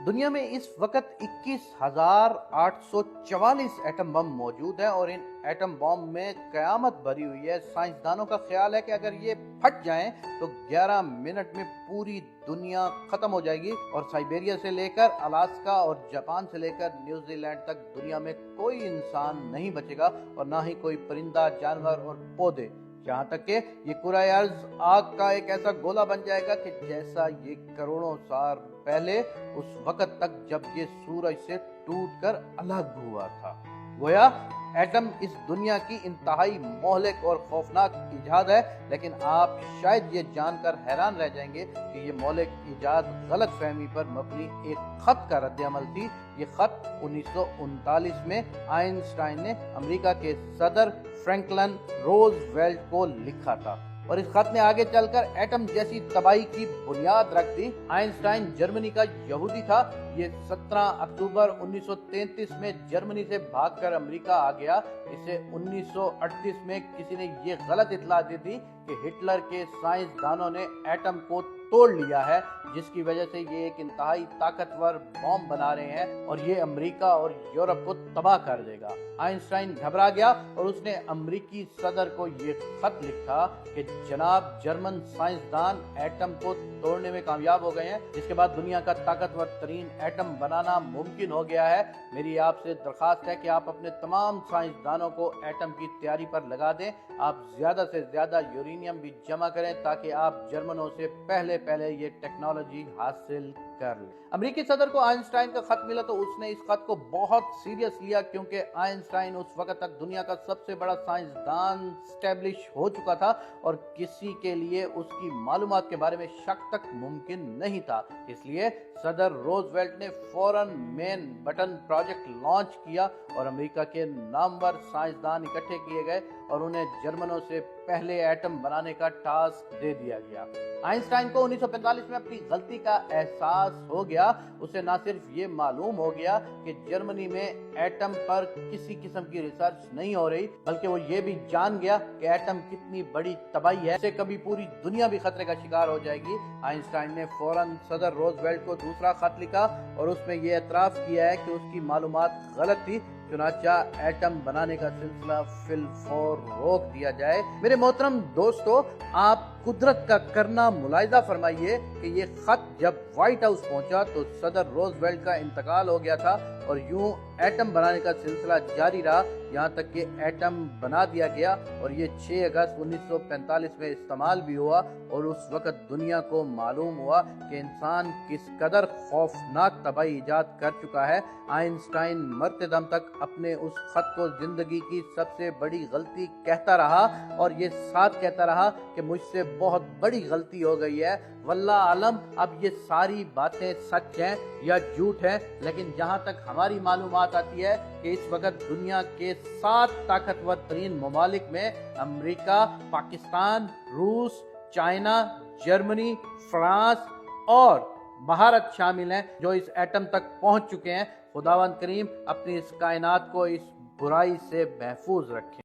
دنیا میں اس وقت 21,844 ایٹم بم موجود ہیں اور ان ایٹم بم میں قیامت بھری ہوئی ہے۔ سائنسدانوں کا خیال ہے کہ اگر یہ پھٹ جائیں تو 11 منٹ میں پوری دنیا ختم ہو جائے گی اور سائبیریا سے لے کر الاسکا اور جاپان سے لے کر نیوزی لینڈ تک دنیا میں کوئی انسان نہیں بچے گا اور نہ ہی کوئی پرندہ، جانور اور پودے، جہاں تک کہ یہ کرۂ ارض آگ کا ایک ایسا گولہ بن جائے گا کہ جیسا یہ کروڑوں سال پہلے اس وقت تک جب یہ سورج سے ٹوٹ کر الگ ہوا تھا۔ گویا ایٹم اس دنیا کی انتہائی مہلک اور خوفناک ایجاد ہے، لیکن آپ شاید یہ جان کر حیران رہ جائیں گے کہ یہ مہلک ایجاد غلط فہمی پر مبنی ایک خط کا رد عمل تھی۔ یہ خط 1939 میں آئنسٹائن نے امریکہ کے صدر فرینکلن روزویلٹ کو لکھا تھا اور اس خط نے آگے چل کر ایٹم جیسی تباہی کی بنیاد رکھ دی۔ آئنسٹائن جرمنی کا یہودی تھا۔ یہ 17 اکتوبر 1933 میں جرمنی سے بھاگ کر امریکہ آ گیا۔ اسے 1938 میں کسی نے یہ غلط اطلاع دی تھی کہ ہٹلر کے سائنسدانوں نے ایٹم کو توڑ لیا ہے، جس کی وجہ سے یہ ایک انتہائی طاقتور بم بنا رہے ہیں اور یہ امریکہ اور یورپ کو تباہ کر دے گا۔ آئنسٹائن گھبرا گیا اور اس نے امریکی صدر کو یہ خط لکھا کہ جناب، جرمن سائنسدان ایٹم کو توڑنے میں کامیاب ہو گئے ہیں، جس کے بعد دنیا کا طاقتور ترین ایٹم بنانا ممکن ہو گیا ہے۔ میری آپ سے درخواست ہے کہ آپ اپنے تمام سائنسدانوں کو ایٹم کی تیاری پر لگا دیں۔ آپ زیادہ سے زیادہ یورینیم بھی جمع کریں تاکہ آپ جرمنوں سے پہلے یہ ٹیکنالوجی حاصل کر لیں۔ امریکی صدر کو آئنسٹائن کا خط ملا تو اس نے اس خط کو بہت سیریس لیا، کیونکہ آئنسٹائن اس وقت تک دنیا کا سب سے بڑا سائنسدان اسٹیبلش ہو چکا تھا اور کسی کے لیے اس کی معلومات کے بارے میں شک تک ممکن نہیں تھا۔ اس لیے صدر روزویلٹ نے فوراً مین بٹن پروجیکٹ لانچ کیا اور امریکہ کے نامور سائنسدان اکٹھے کیے گئے اور انہیں جرمنوں سے پہلے ایٹم بنانے کا ٹاسک دے دیا گیا۔ آئنسٹائن کو 1945 میں اپنی غلطی کا احساس ہو گیا۔ اسے نہ صرف یہ معلوم ہو گیا کہ جرمنی میں ایٹم پر کسی قسم کی ریسرچ نہیں ہو رہی، بلکہ وہ یہ بھی جان گیا کہ ایٹم کتنی بڑی تباہی ہے، اس سے کبھی پوری دنیا بھی خطرے کا شکار ہو جائے گی۔ آئنسٹائن نے فوراً صدر روزویلٹ کو دوسرا خط لکھا اور اس میں یہ اعتراف کیا ہے کہ اس کی معلومات غلط تھی، چنانچہ ایٹم بنانے کا سلسلہ فی الفور روک دیا جائے۔ میرے محترم دوستو، آپ قدرت کا کرنا ملاحظہ فرمائیے کہ یہ خط جب وائٹ ہاؤس پہنچا تو صدر روزویلٹ کا انتقال ہو گیا تھا اور یوں ایٹم بنانے کا سلسلہ جاری رہا، یہاں تک کہ ایٹم بنا دیا گیا اور یہ 6 اگست 1945 میں استعمال بھی ہوا اور اس وقت دنیا کو معلوم ہوا کہ انسان کس قدر خوفناک تباہی ایجاد کر چکا ہے۔ آئنسٹائن مرتے دم تک اپنے اس خط کو زندگی کی سب سے بڑی غلطی کہتا رہا اور یہ ساتھ کہتا رہا کہ مجھ سے بہت بڑی غلطی ہو گئی ہے۔ واللہ عالم اب یہ ساری باتیں سچ ہیں یا جھوٹ ہیں، لیکن جہاں تک ہماری معلومات آتی ہے کہ اس وقت دنیا کے 7 طاقتور ترین ممالک میں امریکہ، پاکستان، روس، چائنا، جرمنی، فرانس اور بھارت شامل ہیں جو اس ایٹم تک پہنچ چکے ہیں۔ خداوند کریم اپنی اس کائنات کو اس برائی سے محفوظ رکھیں۔